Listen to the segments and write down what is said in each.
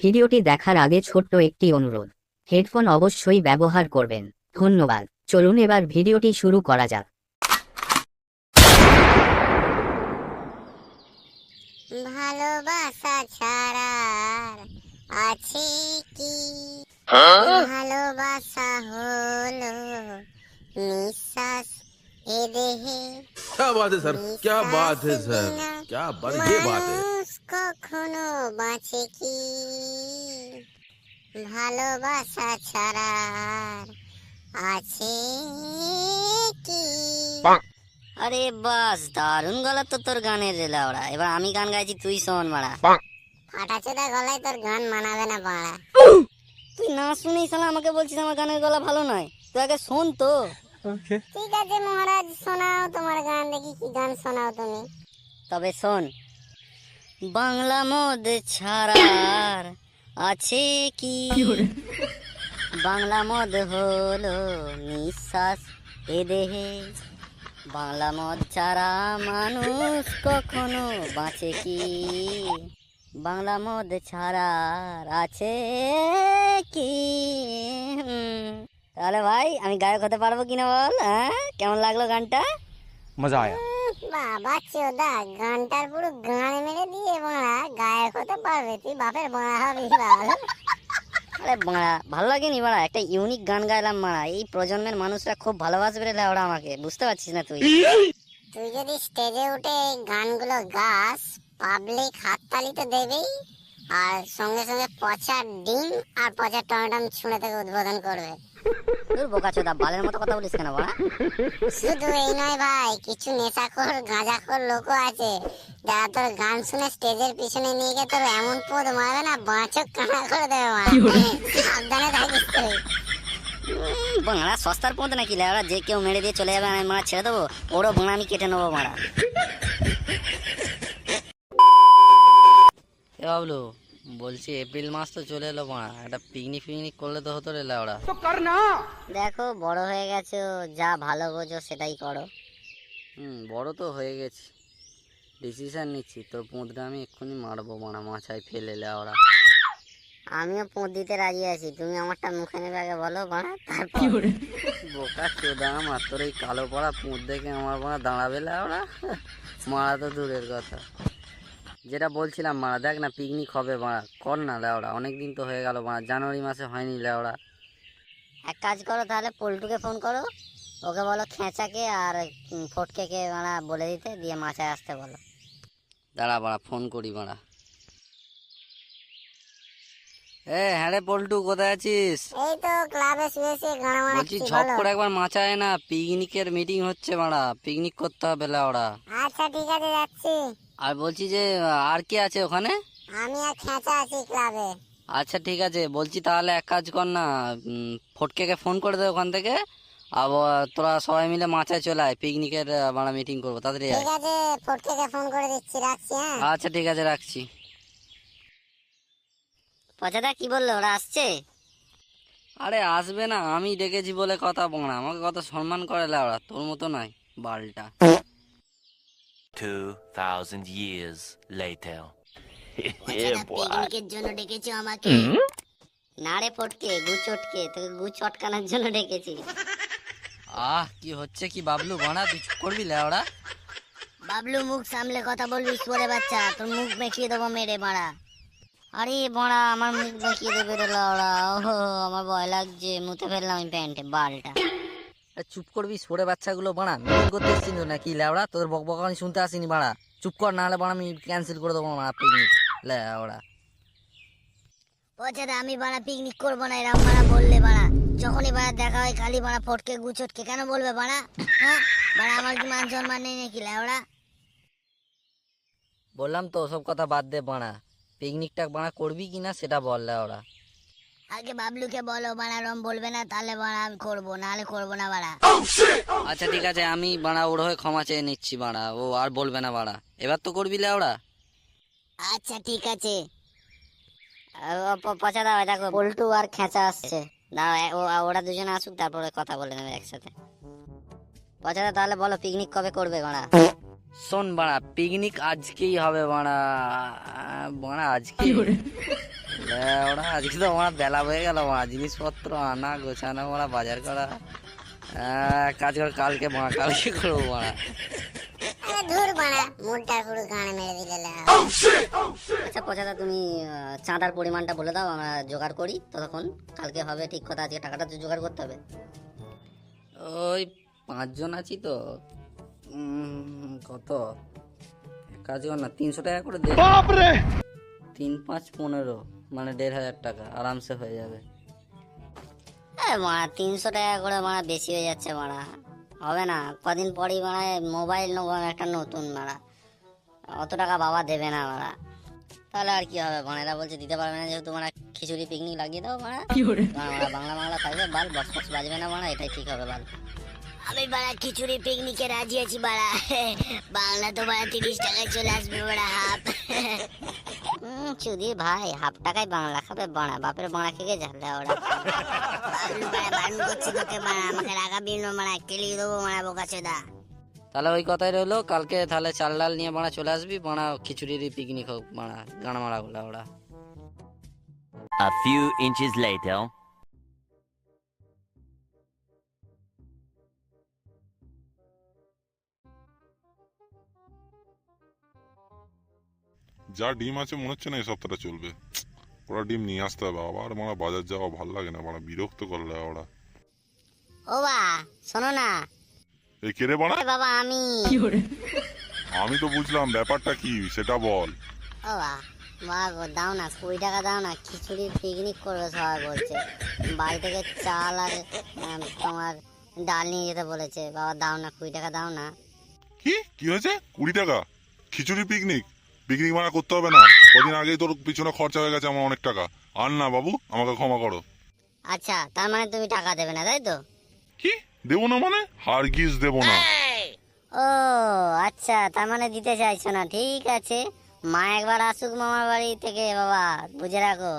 ভিডিওটি দেখার আগে ছোট্ট একটি অনুরোধ, হেডফোন অবশ্যই ব্যবহার করবেন। ধন্যবাদ। চলুন এবার ভিডিওটি শুরু করা যাক। ভালোবাসা ছাড়া আছে কি? ভালোবাসা হলো নিঃশ্বাস এ দেহে। क्या बात है सर, क्या बात है सर, क्या बात, ये बात है। মানুষ কখনো বাঁচে কি? ভালোবাসা ছাড়া আছে কি? আরে বাস, দারুণ গলা তো তোর গানের রে লাউড়া। এবার আমি গান গাইছি, তুই শোন মারা। ফাটাচোদা গলায় তোর গান মানাবে না বাড়া। তুই না শুনেই শালা আমাকে বলছিস আমার গানের গলা ভালো নয়। তুই আগে শোন তো। ঠিক আছে মহারাজ, শোনাও তোমার গান, দেখি কি গান শোনাও তুমি। তবে শোন, বাংলা মদ ছাড়ার আছে কি? বাংলা মদ হলো নিঃশ্বাস এ দেহে। বাংলা মদ ছাড়া মানুষ কখনো বাঁচে কি? বাংলা মদ ছাড়ার আছে কি? তাহলে ভাই আমি গায়ক হতে পারবো কিনা বল? হ্যাঁ, কেমন লাগলো গানটা? मजा आया। বাবা চোদা, গানটার পুরো গান মেরে দিয়ে বাড়া গায়ক হতে পারবে? তুই বাপের বাড়া হবি বাল। আরে বাড়া, ভালো লাগেনি বাড়া? একটা ইউনিক গান গাইলাম বাড়া। এই প্রজন্মের মানুষরা খুব ভালোবাসবে রে ওরা আমাকে, বুঝতে পারছিস না তুই? তুই যদি স্টেজে উঠে এই গানগুলো গাস, পাবলিক হাততালি তো দেবেই, আর সঙ্গে সঙ্গে পচা ডিম আর পচা টমেটম ছুঁড়ে থেকে উদ্বোধন করবে। তোর বোকাচোদা, বালের মতো কথা বলিস কেন বাড়া? শুধু এই নয় ভাই, কিছু নেশাখোর গাঁজাখোর লোকও আছে যারা তোর গান শুনে স্টেজের পিছনে নিয়ে গিয়ে তোর এমন পদ মারবে না, বাঁচক কানা করে দেবে মা। সাবধানে থাকিস তুই। বাংলা সস্তার পথ নাকি লেওড়া? যে কেউ মেরে দিয়ে চলে যাবে আমি মারা ছেড়ে দেবো? ওরও বাংলা আমি কেটে নেবো মারা। এ বাবলু, বলছি এপ্রিল মাস তো চলে এলো মারা, একটা পিকনিক ফিকনিক করলে তো হতো রে লেওড়া। দেখো বড় হয়ে গেছো, যা ভালো বোঝো সেটাই করো। বড় তো হয়ে গেছি, ডিসিশন নিচ্ছি। তোর পোঁতটা আমি এক্ষুনি মারবো মারা, মাথায় ফেলে লেওড়া। আমিও পোঁত দিতে রাজি আছি, তুমি আমারটা মুখে নেবে আগে বলো বাড়া, তারপর। বোকা চোদা আমার, তোর এই কালো পড়া পোঁত দেখে আমার মারা দাঁড়াবে লেওড়া? মারা তো দূরের কথা। যেটা বলছিলাম মারা, দেখ না পিকনিক হবে মারা, কর না লেওড়া। অনেকদিন তো হয়ে গেল মারা, জানুয়ারি মাসে হয়নি লেওড়া। এক কাজ করো তাহলে, পল্টুকে ফোন করো, ওকে বলো খেঁচাকে আর ফটকে মারা বলে দিতে, দিয়ে মাথায় আসতে বলো। দাঁড়া বাড়া, ফোন করি বাড়া। হ্যাঁ রে পল্টু, কোথায় আছিস? এই তো ক্লাবে শুয়ে শুয়ে গানা বলছি মারাচ্ছি, ঝপ বলো। করে একবার মাচায় না, পিকনিকের মিটিং হচ্ছে বাড়া, পিকনিক করতে হবে লেওড়া। আচ্ছা ঠিক আছে, যাচ্ছি। আর বলছি যে আর কে আছে ওখানে? আমি আর খেঁচা আছি ক্লাবে। আচ্ছা ঠিক আছে, বলছি তাহলে এক কাজ কর না, ফটকেকে ফোন করে দে ওখান থেকে, আবার তোরা সবাই মিলে মাচায় চলে আয়, পিকনিকের বাড়া মিটিং করবো, তাড়াতাড়ি আয়। ঠিক আছে, ফটকে ফোন করে দিচ্ছি, রাখছি। হ্যাঁ আচ্ছা ঠিক আছে, রাখছি। পচাদা কি বললো, ওরা আসছে? আরে আসবে না, আমি ডেকেছি বলে কথা বাড়া, আমাকে কত সম্মান করে লেওড়া, তোর মতো নয় বালটা। 2000 years later. পচাদা পিকনিকের জন্য ডেকেছো আমাকে? না রে ফটকে, গু চটকে, তোকে গু চটকানোর জন্য ডেকেছি। কি হচ্ছে কি বাবলু বাড়া, তুই চুপ করবি লেওড়া? বাবলু মুখ সামলে কথা বলবি শুয়োরে বাচ্চা, তোর মুখ মেখিয়ে দেবো মেরে মারা। আরে বাড়া, আমার মুখ মেখিয়ে দেবে রে লাউড়া। ওহো, আমার ভয় লাগছে, মুতে ফেললাম আমি প্যান্টে বালটা। চুপ করবি সরে বাচ্চাগুলো বাড়া, মিটিং করতে এসছিস নাকি লেওড়া? তোদের বকবকানি শুনতে আসিনি বাড়া, চুপ কর, নাহলে বাড়া আমি ক্যান্সেল করে দেবো বাড়া পিকনিক লেওড়া। পচাদা আমি বাড়া পিকনিক করবো না, এরম বাড়া বললে বাড়া, যখনই বাড়া দেখা হয় খালি বাড়া ফটকে গু চটকে কেন বলবে বাড়া? হ্যাঁ বাড়া, আমার কি মান সম্মান নেই নাকি লাউড়া? বললাম তো ওসব কথা বাদ দে বাড়া, পিকনিকটা বাড়া করবি কিনা সেটা বল লেওড়া। আগে বাবলুকে বলো বাড়া, রম বলবে না তাহলে বাড়া আমি করবো, নাহলে করবো না বাড়া। আচ্ছা ঠিক আছে, আমি বাড়া ওর হয়ে ক্ষমা চেয়ে নিচ্ছি বাড়া, ও আর বলবে না বাড়া, এবার তো করবি লেওড়া। আচ্ছা ঠিক আছে। পচা দাও, দেখো পল্টু আর খেঁচা আসছে, দাঁড়াও ওরা দুজনে আসুক, তারপরে কথা বলে নেবে একসাথে। পচা দা তাহলে বলো পিকনিক কবে করবে বাড়া? শোন বাড়া, পিকনিক আজকেই হবে বাড়া, বাড়া আজকেই। ওরা আজকে তো আমার বেলা হয়ে গেল মা, জিনিসপত্র আনা গোছানো মারা বাজার করা। কাজ কর, কালকে মা, কালকে করবো মারা। আরে ধুর বাড়া, মুডটা পুরো গানে মেরে দিলে লেওড়া। আচ্ছা পচাদা, তুমি চাঁদার পরিমাণটা বলে দাও, আমরা জোগাড় করি ততক্ষণ। কালকে হবে ঠিক কথা, আজকে টাকাটা তো জোগাড় করতে হবে। ওই 5 জন আছি তো, কত কাজ কর না, 300 টাকা করে দে। 3 5 15, মানে 1,500 টাকা আরামসে হয়ে যাবে। মারা 300 টাকা করে মারা বেশি হয়ে যাচ্ছে মারা, হবে না। কদিন পরই মারা মোবাইল নেবো আমি একটা নতুন মারা, অত টাকা বাবা দেবে না মারা। তাহলে আর কি হবে, বানেরা বলছে দিতে পারবে না, যেহেতু মারা খিচুড়ি পিকনিক লাগিয়ে দাও মারা। মারা বাংলা বাংলা থাকবে, বাল বক্স বক্স বাজবে না মারা, এটাই ঠিক হবে বাল। আমি বাড়া খিচুড়ি পিকনিকে রাজি আছি বাড়া। বাংলা তো বাড়া 30 টাকায় চলে আসবে বাড়া হাফ। চুদি ভাই হাফ টাকায় বাংলা খাবে বাড়া, বাপের বাড়া খেয়ে যাবে ওরা। বারণ করছি তোকে বাড়া, আমাকে রাগাবি না মারা, কেলিয়ে দেবো মারা বোকাচোদা। তাহলে ওই কথাই রইলো, কালকে তাহলে চাল ডাল নিয়ে বাড়া চলে আসবি বাড়া, খিচুড়ির পিকনিক হোক বাড়া, গান মারা গুলা ওরা। A few inches later. যা ডিম আছে মনে হচ্ছে না এই সপ্তাহটা চলবে। ওরা ডিম নিয়ে আসতে হবে, আবার মারা বাজার যাওয়া ভালো লাগে না, মারা বিরক্ত করলে ওরা। ও বা শোনো না, এই কেড়ে বাড়া, এ বাবা আমি। আমি তো বুঝলাম ব্যাপারটা কি সেটা বল। ও বা গো, দাও না 20 টাকা দাও না, খিচুড়ি পিকনিক করবে সবাই বলছে, বাড়ি থেকে চাল আর তোমার ডাল নিয়ে যেতে বলেছে। বাবা দাও না, 20 টাকা দাও না। কি কি হয়েছে? 20 টাকা খিচুড়ি পিকনিক? পিকনিক মানা করতে হবে না, কদিন আগেই তোর পিছনে খরচা হয়ে গেছে আমার অনেক টাকা। আর না বাবু, আমাকে ক্ষমা করো। আচ্ছা তার মানে তুমি টাকা দেবে না তাই তো? কি দেবো না মানে? হারগিজ দেবো না। ও আচ্ছা, তার মানে দিতে চাইছো না, ঠিক আছে। মা একবার আসুক মামার বাড়ি থেকে, বাবা বুঝে রাখো,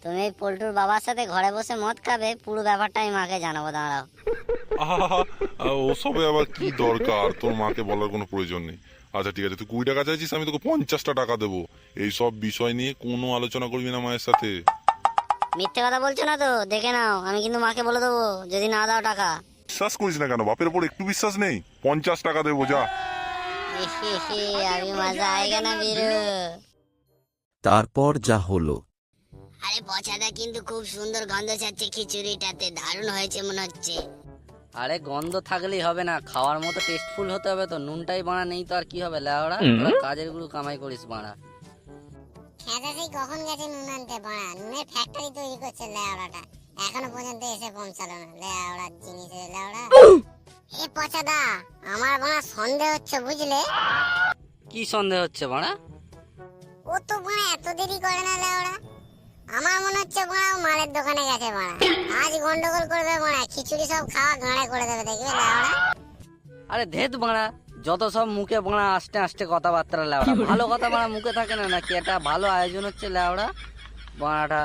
তুমি এই পল্টুর বাবার সাথে ঘরে বসে মদ খাবে, পুরো ব্যাপারটা আমি মাকে জানাবো, দাঁড়াও। আহা, ওসবে আবার কি দরকার, তোর মাকে বলার কোনো প্রয়োজন নেই। আচ্ছা ঠিক আছে, তুই 20 টাকা চাইছিস, আমি তোকে 50টা টাকা দেবো। এই সব বিষয় নিয়ে কোনো আলোচনা করবি না মায়ের সাথে। মিথ্যে কথা বলছো না তো? দেখে নাও, আমি কিন্তু মাকে বলে দেবো যদি না দাও টাকা। বিশ্বাস করিস না কেন? বাপের ওপর একটু বিশ্বাস নেই? 50 টাকা দেবো, যা। আমি মজা আয়েগা না বীরু। তারপর যা হলো। আরে পচাদা, কিন্তু খুব সুন্দর গন্ধ ছাড়ছে খিচুড়িটাতে, দারুণ হয়েছে মনে হচ্ছে। আরে গন্ধ থাকলেই হবে না, খাওয়ার মতো টেস্টফুল হতে হবে তো। নুনটাই বাড়া নেই তো আর কি হবে লেওড়া, তোরা কাজের গুলো কামাই করিস বাড়া। খেদা সেই কখন গেছে নুন আনতে বাড়া, নুনের ফ্যাক্টরি তৈরি করছে লেওড়াটা, এখনো পর্যন্ত এসে পৌঁছালো না লেওড়ার জিনিস লেওড়া। এ পচাদা, আমার বাড়া সন্দেহ হচ্ছে বুঝলে। কি সন্দেহ হচ্ছে বাড়া? ও তো বাড়া এত দেরি করে না লেওড়া, আমার মনে হচ্ছে বাড়া ও মালের দোকানে গেছে বাড়া, আজ গন্ডগোল করবে বাড়া, খিচুড়ি সব খাওয়া গাঁড়ে করে দেবে দেখবে লেওড়া। আরে ধেত বাড়া, যত সব মুখে বাড়া আস্তে আস্তে কথাবার্তা লেওড়া, ভালো কথা বাড়া মুখে থাকে না নাকি? এটা ভালো আয়োজন হচ্ছে লেওড়া বাড়াটা।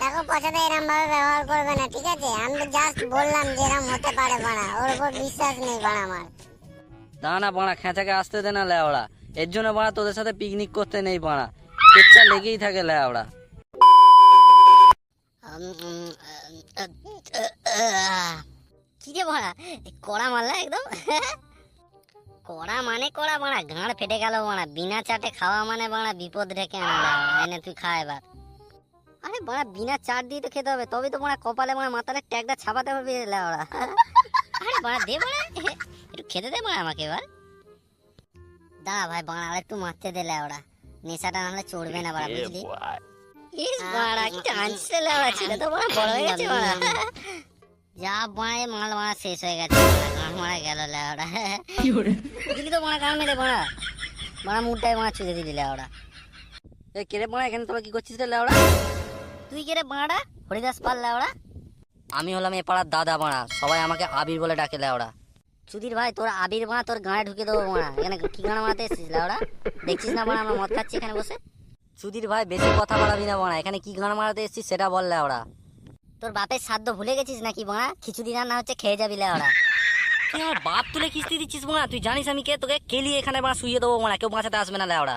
দেখো পচাদা, এরম ভাবে ব্যবহার করবে না ঠিক আছে, আমি তো জাস্ট বললাম যে এরম হতে পারে বাড়া, ওর উপর বিশ্বাস নেই বাড়া আমার। দাঁড়া বাড়া, খেঁচাকে আসতে দে না লেওড়া, এর জন্য বাড়া তোদের সাথে পিকনিক করতে নেই বাড়া, কেচ্ছা লেগেই থাকে লেওড়া। কি রে বাড়া, কড়া মারলা একদম। কড়া মানে কড়া বাড়া, গাঁড় ফেটে গেল বাড়া, বিনা চাটে খাওয়া মানে বাড়া বিপদ রেখে আনা। এনে তুই খা এবার। আরে বাড়া বিনা চাট দিয়ে তো খেতে হবে, তবে তো বাড়া কপালে বাড়া মাথাটা ট্যাগটা ছাপাতে পারবি লেওড়া। আরে বাড়া দে বাড়া, একটু খেতে দে বাড়া আমাকে এবার। দাঁড়া ভাই বাড়া, আর একটু মারতে দে লেওড়া, নেশাটা নাহলে চড়বে না বাড়া, বুঝলি? ইস বাড়া কি টানছে লেওড়া, ছেলে তো বাড়া বড় হয়ে গেছে বাড়া। যা বাড়া মাল মারা শেষ হয়ে গেছে, গান মারা গেল লেওড়া। দিলি তো বাড়া গান মেরে বাড়া, বাড়া মুডটাই বাড়া চুদে দিলি লেওড়া। এ কেড়ে বাড়া, এখানে তোরা কি করছিস রে লেওড়া? তুই কে রে বাড়া? হরিদাস পাল লেওড়া। আমি হলাম এ পাড়ার দাদা বাড়া, সবাই আমাকে আবির বলে ডাকে লেওড়া। সুধীর ভাই, তোর আবির বাড়া তোর গাঁয়ে ঢুকে দেবো বাড়া। এখানে কি গান মারাতে এসেছিস লেওড়া? দেখছিস না বাড়া আমরা মদ খাচ্ছি এখানে বসে? সুধীর ভাই বেশি কথা বাড়াবি না বাড়া, এখানে কি গান মারাতে এসেছিস সেটা বল লেওড়া। তোর বাপের সাধ্য ভুলে গেছিস নাকি বাড়া? খিচুড়ি রান্না হচ্ছে, খেয়ে যাবি লেওড়া। তুই আমার বাপ তুলে কিস্তি দিচ্ছিস বাড়া, তুই জানিস আমি কে? তোকে কেলিয়ে এখানে বাড়া শুয়ে দেবো বাড়া, কেউ বাঁচাতে আসবে না লেওড়া।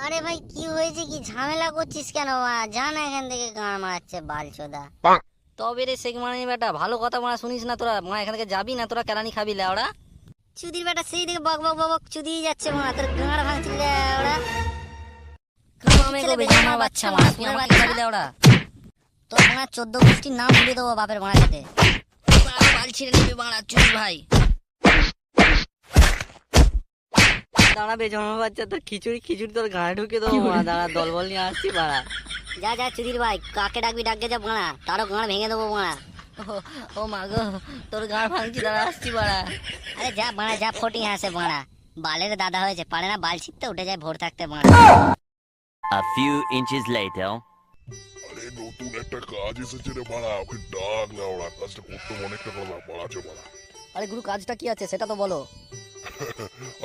আরে ভাই কি হয়েছে, কি ঝামেলা করছিস কেন বাড়া? যা না এখান থেকে, গান মারাচ্ছে বালচোদা। তবে রে শেখ মানি বেটা, ভালো কথা মারা শুনিস না তোরা, মা এখান থেকে যাবি না, তোরা কেরানি খাবি লেওড়া। চুদির বেটা সেই দিকে বক বক বক বক চুদিয়ে যাচ্ছে মারা, তোর গাঁড় ভাঙছিল ওরা। বাচ্চা মা, তুই আমাকে খাবি লেওড়া। তোর মারা 14 গোষ্ঠীর নাম ভুলে দেবো বাপের মারা সাথে। বাল ছিঁড়ে নিবি বাংলা চুল ভাই। দাঁড়া বেজন্মা বাচ্চা, তোর খিচুড়ি তোর গায়ে ঢুকে দেবো মা। দাঁড়া দলবল নিয়ে আসছি বাড়া। যা যা চুদির ভাই, কাকে ডাকবি ডাককে যা মারা, তারও গাঁড় ভেঙে দেবো মারা। ও মা গো, তোর গাঁড় ভাঙছি, দাঁড়া আসছি বাড়া। আরে যা মারা, যা ফটিং হাসে মারা। বালের দাদা হয়েছে, পারে না বাল ছিটতে, উঠে যায় ভোর থাকতে মারা। A few inches later. আরে নতুন একটা কাজ এসেছে রে বাড়া, ওকে ডাক লেওড়া, কাজটা করতে অনেকটা করে ব্যাপার আছে বাড়া। আরে গুরু কাজটা কি আছে সেটা তো বলো।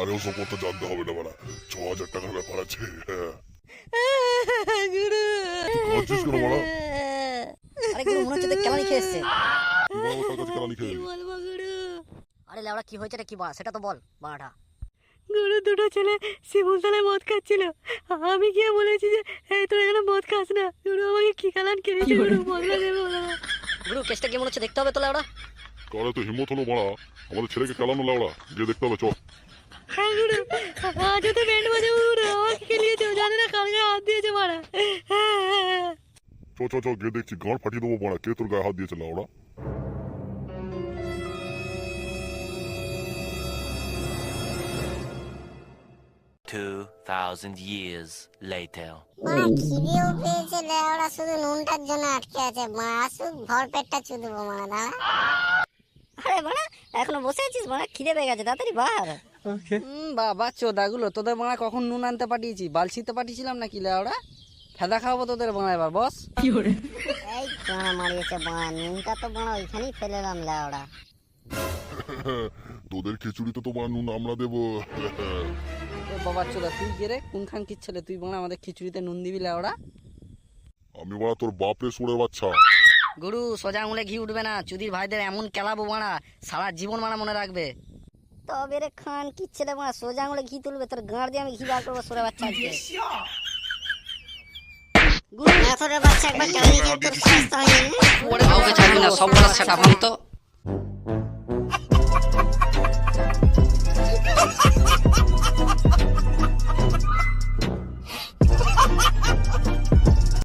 আরে ওসব কথা জানতে হবে না বাড়া, 6,000 টাকার ব্যাপার আছে। গুরু কাঁদছিস কেন বাড়া? আরে গুরু মনে হচ্ছে তো কেলানি খেয়ে এসছে। বাবা তার কাছে কেন খেয়ে এলি? বলবো গুরু। আরে লেওড়া কি হয়েছে রে, কি বাড়া সেটা তো বল বাড়াটা। গুরু দুটো ছেলে শিমুলতলায় মদ খাচ্ছিল, আমি গিয়ে বলেছি যে এই তোরা এখানে মদ খাস না। গুরু আমাকে কি কালান কেড়েছে, গুরু বদলা দেবে বলে। গুরু কেসটা কি মনে হচ্ছে দেখতে হবে তো লেওড়া। কারে তো হিম্মত হলো বাড়া আমাদের ছেলেকে খেলানো লেওড়া, গিয়ে দেখতে হবে চ। হ্যাঁ গুরু, আজও তো ব্যান্ড বাজাবো গুরু, আমাকে খেলিয়েছে, জানি না কার গায়ে হাত দিয়েছে মারা। চ চ চ, গিয়ে দেখছি, গাঁড় ফাটিয়ে দেবো বাড়া, কে তোর গায়ে হাত দিয়েছে লেওড়া। 2,000 years later. মারা খিদেও পেয়েছে লেওড়া, শুধু নুনটার জন্য আটকে আছে। মারা শুধু ভর পেটটা চুদবো মারা, দাঁড়া। আরে বাড়া এখনো বসে আছিস বাড়া, খিদে পেয়ে গেছে, তাড়াতাড়ি বার। বাবা চোদাগুলো, তোদের বাড়া কখন নুন আনতে পাঠিয়েছি? বালছিতে পাঠিয়েছিলাম নাকি লেওড়া? ফেদা খাওয়াবো তোদের বাড়া এবার বস। এই গাঁড়া মারিয়েছে বাড়া, নুনটা তো বাড়া ওইখানেই ফেলেলাম লেওড়া। তোদের খিচুড়িতে তো বাড়া নুন আমরা দেবো। ও বাবা চোদা, তুই কে রে? কোনখান কি ছেলে তুই বাড়া আমাদের খিচুড়িতে নুন দিবি লেওড়া? আমি বাড়া তোর বাপরে সুরে বাচ্চা। গুরু সোজা আঙুলে ঘি উঠবে না, চুদির ভাইদের এমন কেলাবো বাড়া, সারা জীবন বাড়া মনে রাখবে। তবে রে খান কি ছেলে বাড়া, সোজা আঙুলে ঘি তুলবে, তোর গাঁড় দিয়ে আমি ঘি বার করবো সরে বাচ্চা আজকে। গুরু নাথরের বাচ্চা একবার কেলানি খেয়ে তোর সস্তা হয়নি। কাউকে ছাড়বি না, সব বড় সেটা ভাঙতো।